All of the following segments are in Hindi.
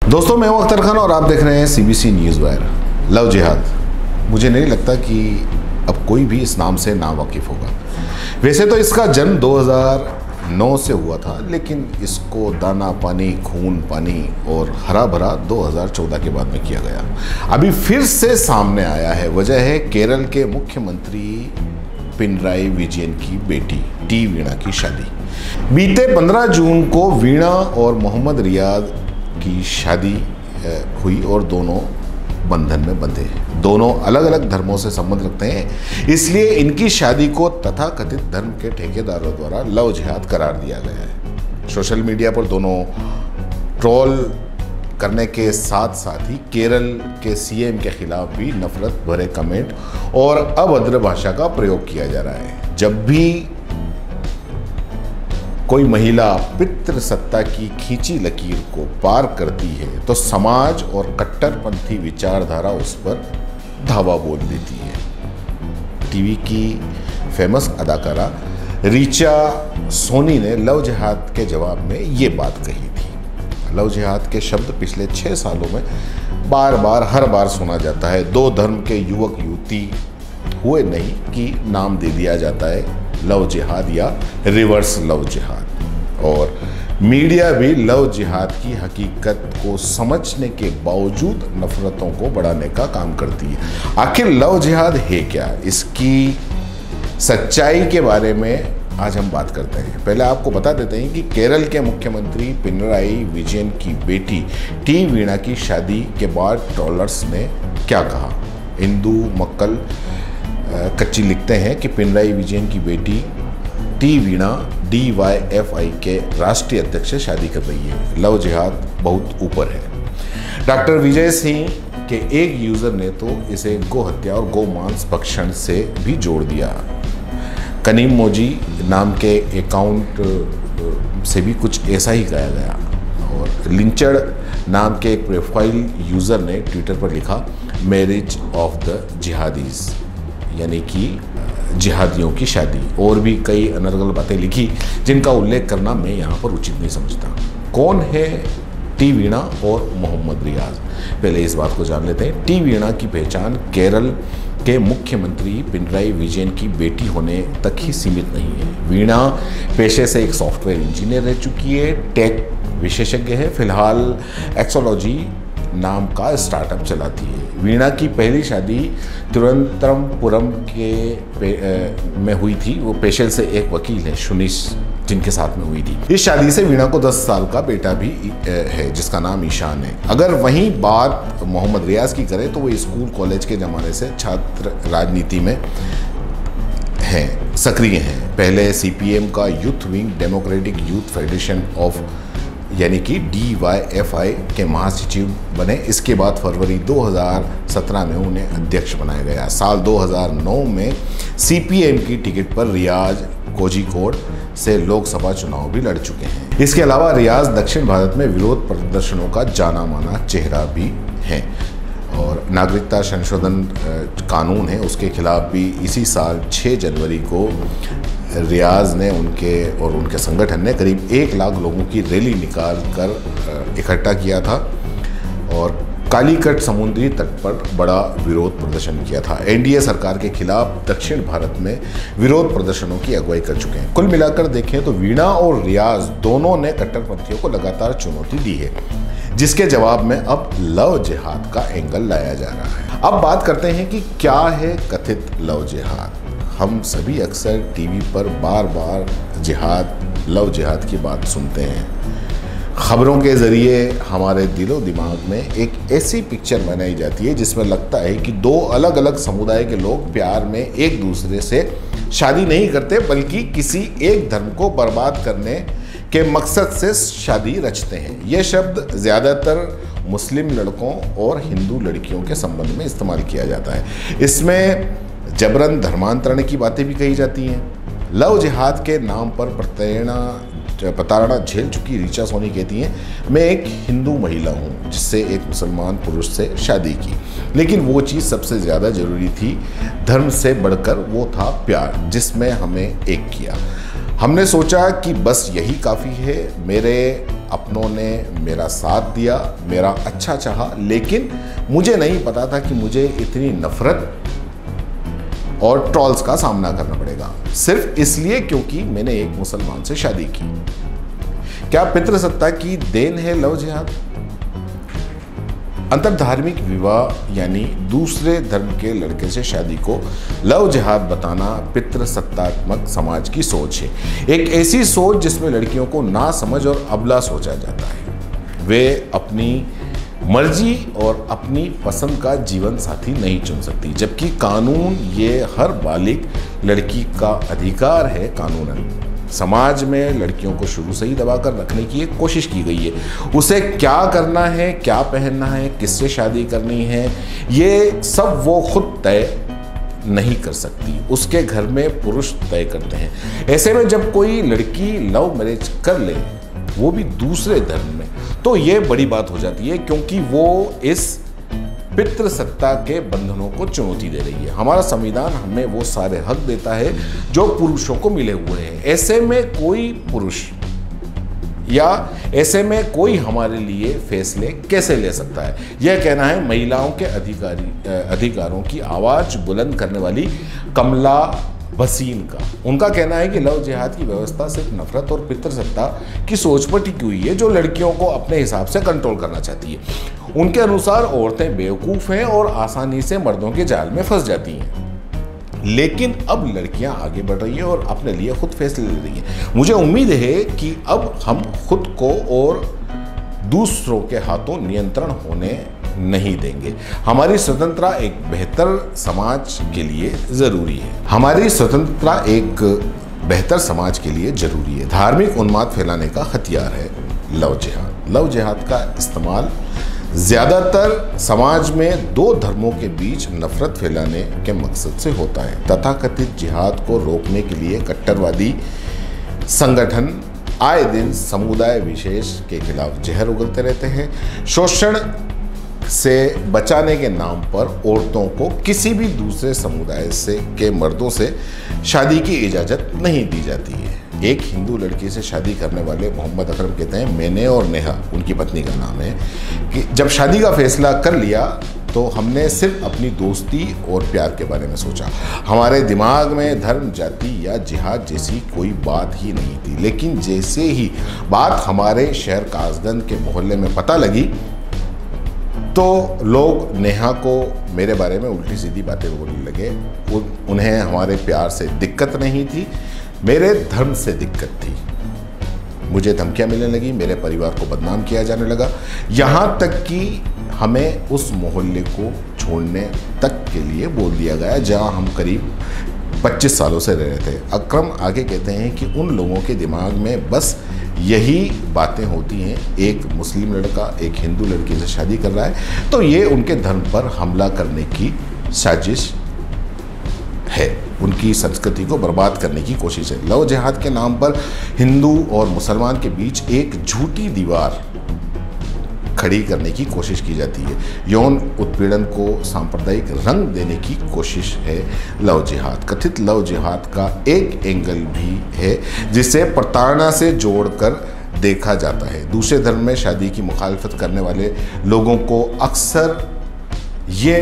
दोस्तों, मैं हूं अख्तर खान और आप देख रहे हैं सीबीसी न्यूज़ वायर। लव जिहाद, मुझे नहीं लगता कि अब कोई भी इस नाम से नावाकिफ होगा। वैसे तो इसका जन्म 2009 से हुआ था, लेकिन इसको दाना पानी, खून पानी और हरा भरा 2014 के बाद में किया गया। अभी फिर से सामने आया है। वजह है केरल के मुख्यमंत्री पिनराई विजयन की बेटी टी वीणा की शादी। बीते 15 जून को वीणा और मोहम्मद रियाज की शादी हुई और दोनों बंधन में बंधे। दोनों अलग अलग धर्मों से संबंध रखते हैं, इसलिए इनकी शादी को तथाकथित धर्म के ठेकेदारों द्वारा लव जिहाद करार दिया गया है। सोशल मीडिया पर दोनों ट्रोल करने के साथ साथ ही केरल के सीएम के खिलाफ भी नफरत भरे कमेंट और अभद्र भाषा का प्रयोग किया जा रहा है। जब भी कोई महिला पितृसत्ता की खींची लकीर को पार करती है तो समाज और कट्टरपंथी विचारधारा उस पर धावा बोल देती है। टीवी की फेमस अदाकारा ऋचा सोनी ने लव जिहाद के जवाब में ये बात कही थी। लव जिहाद के शब्द पिछले 6 सालों में हर बार सुना जाता है। दो धर्म के युवक युवती हुए नहीं कि नाम दे दिया जाता है लव जिहाद या रिवर्स लव जिहाद। और मीडिया भी लव जिहाद की हकीकत को समझने के बावजूद नफरतों को बढ़ाने का काम करती है। आखिर लव जिहाद है क्या? इसकी सच्चाई के बारे में आज हम बात करते हैं। पहले आपको बता देते हैं कि केरल के मुख्यमंत्री पिनराई विजयन की बेटी टी वीणा की शादी के बाद ट्रोलर्स ने क्या कहा। इंदु मक्कल कच्ची लिखते हैं कि पिनराई विजयन की बेटी टी वीणा DYFI के राष्ट्रीय अध्यक्ष से शादी कर रही है। लव जिहाद बहुत ऊपर है। डॉक्टर विजय सिंह के एक यूजर ने तो इसे गो हत्या और गो मांस भक्षण से भी जोड़ दिया। कनीम मोजी नाम के अकाउंट से भी कुछ ऐसा ही कहा गया। और लिंचड़ नाम के एक प्रोफाइल यूजर ने ट्विटर पर लिखा, मैरिज ऑफ द जिहादीज, यानी कि जिहादियों की शादी। और भी कई अनर्गल बातें लिखी जिनका उल्लेख करना मैं यहाँ पर उचित नहीं समझता। कौन है टी वीणा और मोहम्मद रियाज? पहले इस बात को जान लेते हैं। टी वीणा की पहचान केरल के मुख्यमंत्री पिनराई विजयन की बेटी होने तक ही सीमित नहीं है। वीणा पेशे से एक सॉफ्टवेयर इंजीनियर रह चुकी है, टेक विशेषज्ञ है। फिलहाल एक्सोलॉजी नाम का स्टार्टअप चलाती है। वीणा की पहली शादी तिरुवनंतपुरम में हुई थी। वो पेशे से एक वकील है, सुनीश, जिनके साथ में हुई थी। इस शादी से वीणा को 10 साल का बेटा भी है जिसका नाम ईशान है। अगर वहीं बात मोहम्मद रियाज की करें तो वो स्कूल कॉलेज के ज़माने से छात्र राजनीति में हैं, सक्रिय हैं। पहले CPM का youth wing democratic youth federation of यानी कि DYFI के महासचिव बने। इसके बाद फरवरी 2017 में उन्हें अध्यक्ष बनाया गया। साल 2009 में CPM की टिकट पर रियाज कोझिकोड से लोकसभा चुनाव भी लड़ चुके हैं। इसके अलावा रियाज दक्षिण भारत में विरोध प्रदर्शनों का जाना माना चेहरा भी है। और नागरिकता संशोधन कानून है, उसके खिलाफ भी इसी साल 6 जनवरी को रियाज ने उनके संगठन ने करीब 1 लाख लोगों की रैली निकाल कर इकट्ठा किया था और कालीकट समुद्री तट पर बड़ा विरोध प्रदर्शन किया था। NDA सरकार के खिलाफ दक्षिण भारत में विरोध प्रदर्शनों की अगुवाई कर चुके हैं। कुल मिलाकर देखें तो वीणा और रियाज दोनों ने कट्टरपंथियों को लगातार चुनौती दी है, जिसके जवाब में अब लव जिहाद का एंगल लाया जा रहा है। अब बात करते हैं कि क्या है कथित लव जिहाद। हम सभी अक्सर टीवी पर बार लव जिहाद की बात सुनते हैं। खबरों के ज़रिए हमारे दिलो दिमाग में एक ऐसी पिक्चर बनाई जाती है जिसमें लगता है कि 2 अलग अलग समुदाय के लोग प्यार में एक दूसरे से शादी नहीं करते, बल्कि किसी एक धर्म को बर्बाद करने के मकसद से शादी रचते हैं। यह शब्द ज़्यादातर मुस्लिम लड़कों और हिंदू लड़कियों के संबंध में इस्तेमाल किया जाता है। इसमें जबरन धर्मांतरण की बातें भी कही जाती हैं। लव जिहाद के नाम पर प्रताड़ना झेल चुकी ऋचा सोनी कहती हैं, मैं एक हिंदू महिला हूँ जिससे एक मुसलमान पुरुष से शादी की, लेकिन वो चीज़ सबसे ज़्यादा ज़रूरी थी। धर्म से बढ़कर वो था प्यार, जिसमें हमें एक किया। हमने सोचा कि बस यही काफ़ी है। मेरे अपनों ने मेरा साथ दिया, मेरा अच्छा चाहा, लेकिन मुझे नहीं पता था कि मुझे इतनी नफरत और ट्रॉल्स का सामना करना पड़ेगा, सिर्फ इसलिए क्योंकि मैंने एक मुसलमान से शादी की। क्या पितृसत्ता की देन है लव जिहाद? अंतरधार्मिक विवाह यानी दूसरे धर्म के लड़के से शादी को लव जिहाद बताना पितृसत्तात्मक समाज की सोच है। एक ऐसी सोच जिसमें लड़कियों को ना समझ और अबला सोचा जाता है। वे अपनी मर्जी और अपनी पसंद का जीवन साथी नहीं चुन सकती, जबकि कानून ये हर बालिग लड़की का अधिकार है। कानूनन समाज में लड़कियों को शुरू से ही दबाकर रखने की एक कोशिश की गई है। उसे क्या करना है, क्या पहनना है, किससे शादी करनी है, ये सब वो खुद तय नहीं कर सकती, उसके घर में पुरुष तय करते हैं। ऐसे में जब कोई लड़की लव मैरिज कर ले, वो भी दूसरे धर्म में, तो ये बड़ी बात हो जाती है, क्योंकि वो इस पितृसत्ता के बंधनों को चुनौती दे रही है। हमारा संविधान हमें वो सारे हक देता है जो पुरुषों को मिले हुए हैं। ऐसे में कोई पुरुष या ऐसे में कोई हमारे लिए फैसले कैसे ले सकता है? यह कहना है महिलाओं के अधिकारों की आवाज बुलंद करने वाली कमला भसीन का। उनका कहना है कि लव जिहाद की व्यवस्था सिर्फ नफरत और पितृसत्ता की सोच पर टिकी हुई है, जो लड़कियों को अपने हिसाब से कंट्रोल करना चाहती है। उनके अनुसार औरतें बेवकूफ़ हैं और आसानी से मर्दों के जाल में फंस जाती हैं। लेकिन अब लड़कियां आगे बढ़ रही हैं और अपने लिए खुद फैसले ले रही हैं। मुझे उम्मीद है कि अब हम खुद को और दूसरों के हाथों नियंत्रण होने नहीं देंगे। हमारी स्वतंत्रता एक बेहतर समाज के लिए जरूरी है। हमारी स्वतंत्रता एक बेहतर समाज के लिए जरूरी है। धार्मिक उन्माद फैलाने का हथियार है लव जिहाद। लव जिहाद का इस्तेमाल ज्यादातर समाज में दो धर्मों के बीच नफरत फैलाने के मकसद से होता है। तथाकथित जिहाद को रोकने के लिए कट्टरवादी संगठन आए दिन समुदाय विशेष के खिलाफ जहर उगलते रहते हैं। शोषण से बचाने के नाम पर औरतों को किसी भी दूसरे समुदाय से के मर्दों से शादी की इजाज़त नहीं दी जाती है। एक हिंदू लड़की से शादी करने वाले मोहम्मद अकरम कहते हैं, मैंने और नेहा, उनकी पत्नी का नाम है, कि जब शादी का फैसला कर लिया तो हमने सिर्फ अपनी दोस्ती और प्यार के बारे में सोचा। हमारे दिमाग में धर्म, जाति या जिहाद जैसी कोई बात ही नहीं थी। लेकिन जैसे ही बात हमारे शहर कासगंज के मोहल्ले में पता लगी तो लोग नेहा को मेरे बारे में उल्टी सीधी बातें बोलने लगे। उन्हें हमारे प्यार से दिक्कत नहीं थी, मेरे धर्म से दिक्कत थी। मुझे धमकियां मिलने लगी, मेरे परिवार को बदनाम किया जाने लगा, यहाँ तक कि हमें उस मोहल्ले को छोड़ने तक के लिए बोल दिया गया जहाँ हम करीब 25 सालों से रह रहे थे। अकरम आगे कहते हैं कि उन लोगों के दिमाग में बस यही बातें होती हैं, एक मुस्लिम लड़का एक हिंदू लड़की से शादी कर रहा है तो ये उनके धर्म पर हमला करने की साजिश है, उनकी संस्कृति को बर्बाद करने की कोशिश है। लव जिहाद के नाम पर हिंदू और मुसलमान के बीच एक झूठी दीवार खड़ी करने की कोशिश की जाती है। यौन उत्पीड़न को सांप्रदायिक रंग देने की कोशिश है लव जिहाद। कथित लव जिहाद का एक एंगल भी है जिसे प्रताड़ना से जोड़कर देखा जाता है। दूसरे धर्म में शादी की मुखालफत करने वाले लोगों को अक्सर ये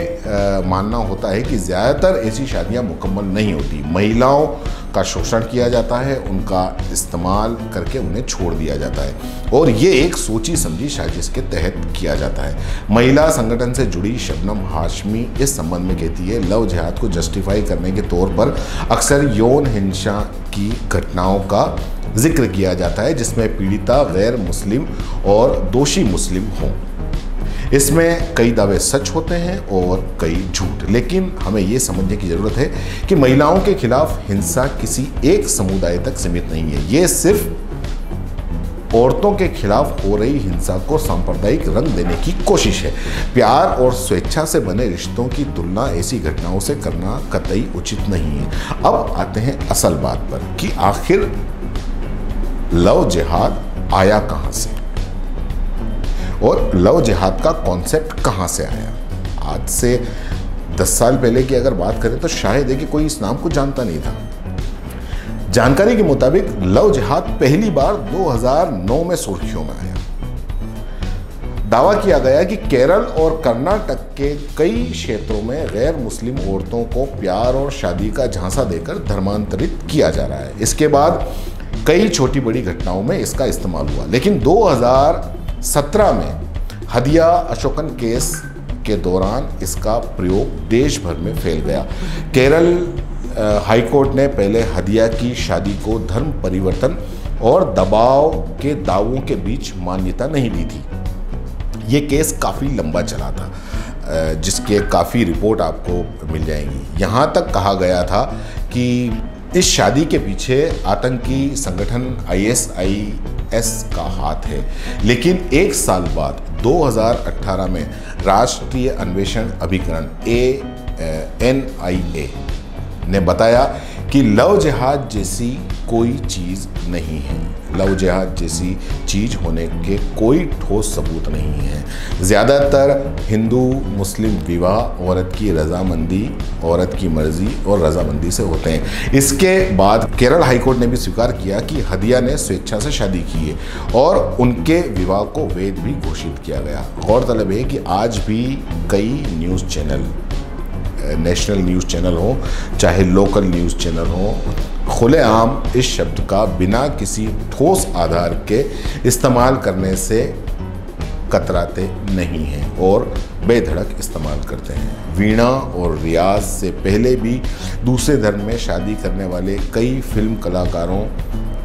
मानना होता है कि ज़्यादातर ऐसी शादियां मुकम्मल नहीं होती। महिलाओं का शोषण किया जाता है, उनका इस्तेमाल करके उन्हें छोड़ दिया जाता है और ये एक सोची समझी साजिश के तहत किया जाता है। महिला संगठन से जुड़ी शबनम हाशमी इस संबंध में कहती है, लव जिहाद को जस्टिफाई करने के तौर पर अक्सर यौन हिंसा की घटनाओं का जिक्र किया जाता है जिसमें पीड़िता गैर मुस्लिम और दोषी मुस्लिम हों। इसमें कई दावे सच होते हैं और कई झूठ, लेकिन हमें ये समझने की ज़रूरत है कि महिलाओं के खिलाफ हिंसा किसी एक समुदाय तक सीमित नहीं है। ये सिर्फ औरतों के खिलाफ हो रही हिंसा को सांप्रदायिक रंग देने की कोशिश है। प्यार और स्वेच्छा से बने रिश्तों की तुलना ऐसी घटनाओं से करना कतई उचित नहीं है। अब आते हैं असल बात पर कि आखिर लव जिहाद आया कहाँ से और लव जिहाद का कॉन्सेप्ट कहाँ से आया। आज से 10 साल पहले की अगर बात करें तो शायद है कि कोई इस नाम को जानता नहीं था। जानकारी के मुताबिक लव जिहाद पहली बार 2009 में सुर्खियों में आया। दावा किया गया कि केरल और कर्नाटक के कई क्षेत्रों में गैर मुस्लिम औरतों को प्यार और शादी का झांसा देकर धर्मांतरित किया जा रहा है। इसके बाद कई छोटी बड़ी घटनाओं में इसका इस्तेमाल हुआ, लेकिन 2017 में हदिया अशोकन केस के दौरान इसका प्रयोग देश भर में फैल गया। केरल हाईकोर्ट ने पहले हदिया की शादी को धर्म परिवर्तन और दबाव के दावों के बीच मान्यता नहीं दी थी। ये केस काफ़ी लंबा चला था, जिसके काफ़ी रिपोर्ट आपको मिल जाएंगी। यहाँ तक कहा गया था कि इस शादी के पीछे आतंकी संगठन ISIS का हाथ है, लेकिन एक साल बाद 2018 में राष्ट्रीय अन्वेषण अभिकरण NIA ने बताया कि लव जिहाद जैसी कोई चीज़ नहीं है। लव जिहाद जैसी चीज़ होने के कोई ठोस सबूत नहीं है। ज़्यादातर हिंदू मुस्लिम विवाह औरत की रजामंदी, औरत की मर्जी और रजामंदी से होते हैं। इसके बाद केरल हाईकोर्ट ने भी स्वीकार किया कि हदिया ने स्वेच्छा से शादी की है और उनके विवाह को वैध भी घोषित किया गया। गौरतलब है कि आज भी कई news channel, national news channel हो चाहे लोकल न्यूज़ चैनल हो, खुलेआम इस शब्द का बिना किसी ठोस आधार के इस्तेमाल करने से कतराते नहीं हैं और बेधड़क इस्तेमाल करते हैं। वीणा और रियाज से पहले भी दूसरे धर्म में शादी करने वाले कई फिल्म कलाकारों,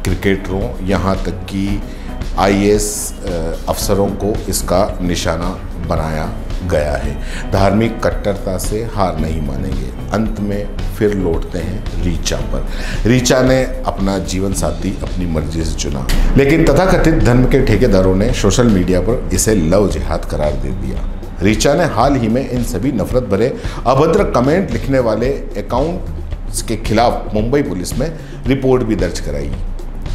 क्रिकेटरों, यहाँ तक कि IAS अफसरों को इसका निशाना बनाया गया है। धार्मिक कट्टरता से हार नहीं मानेंगे। अंत में फिर लौटते हैं रीचा पर। रीचा ने अपना जीवन साथी अपनी मर्जी से चुना, लेकिन तथाकथित धर्म के ठेकेदारों ने सोशल मीडिया पर इसे लव जिहाद करार दे दिया। रीचा ने हाल ही में इन सभी नफरत भरे अभद्र कमेंट लिखने वाले अकाउंट्स के खिलाफ मुंबई पुलिस में रिपोर्ट भी दर्ज कराई।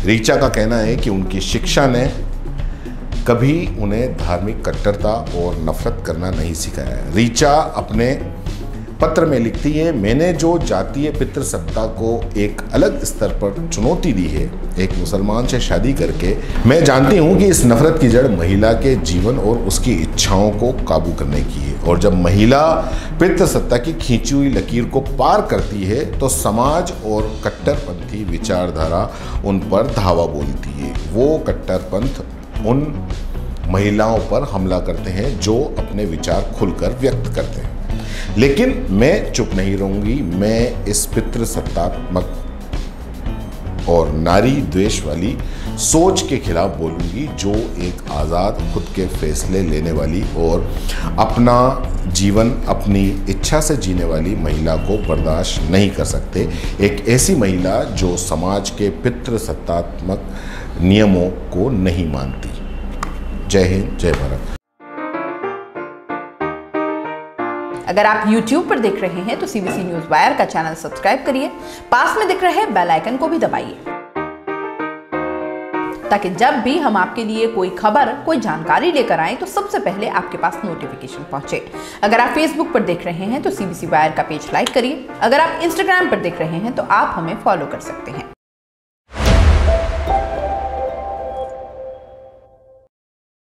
रीचा का कहना है कि उनकी शिक्षा ने कभी उन्हें धार्मिक कट्टरता और नफरत करना नहीं सिखाया। रीचा अपने पत्र में लिखती है, मैंने जो जातीय पितृसत्ता को एक अलग स्तर पर चुनौती दी है, एक मुसलमान से शादी करके, मैं जानती हूँ कि इस नफरत की जड़ महिला के जीवन और उसकी इच्छाओं को काबू करने की है। और जब महिला पितृसत्ता की खींची हुई लकीर को पार करती है तो समाज और कट्टरपंथी विचारधारा उन पर धावा बोलती है। वो कट्टरपंथ उन महिलाओं पर हमला करते हैं जो अपने विचार खुलकर व्यक्त करते हैं। लेकिन मैं चुप नहीं रहूंगी। मैं इस पितृसत्तात्मक और नारी द्वेष वाली सोच के खिलाफ बोलूंगी, जो एक आज़ाद खुद के फैसले लेने वाली और अपना जीवन अपनी इच्छा से जीने वाली महिला को बर्दाश्त नहीं कर सकते। एक ऐसी महिला जो समाज के पितृसत्तात्मक नियमों को नहीं मानती। जय हिंद, जय भारत। अगर आप YouTube पर देख रहे हैं तो CBC न्यूज़ वायर का चैनल सब्सक्राइब करिए, पास में दिख रहे बेल आइकन को भी दबाइए, ताकि जब भी हम आपके लिए कोई खबर, कोई जानकारी लेकर आएं तो सबसे पहले आपके पास नोटिफिकेशन पहुंचे। अगर आप Facebook पर देख रहे हैं तो CBC वायर का पेज लाइक करिए। अगर आप Instagram पर देख रहे हैं तो आप हमें फॉलो कर सकते हैं।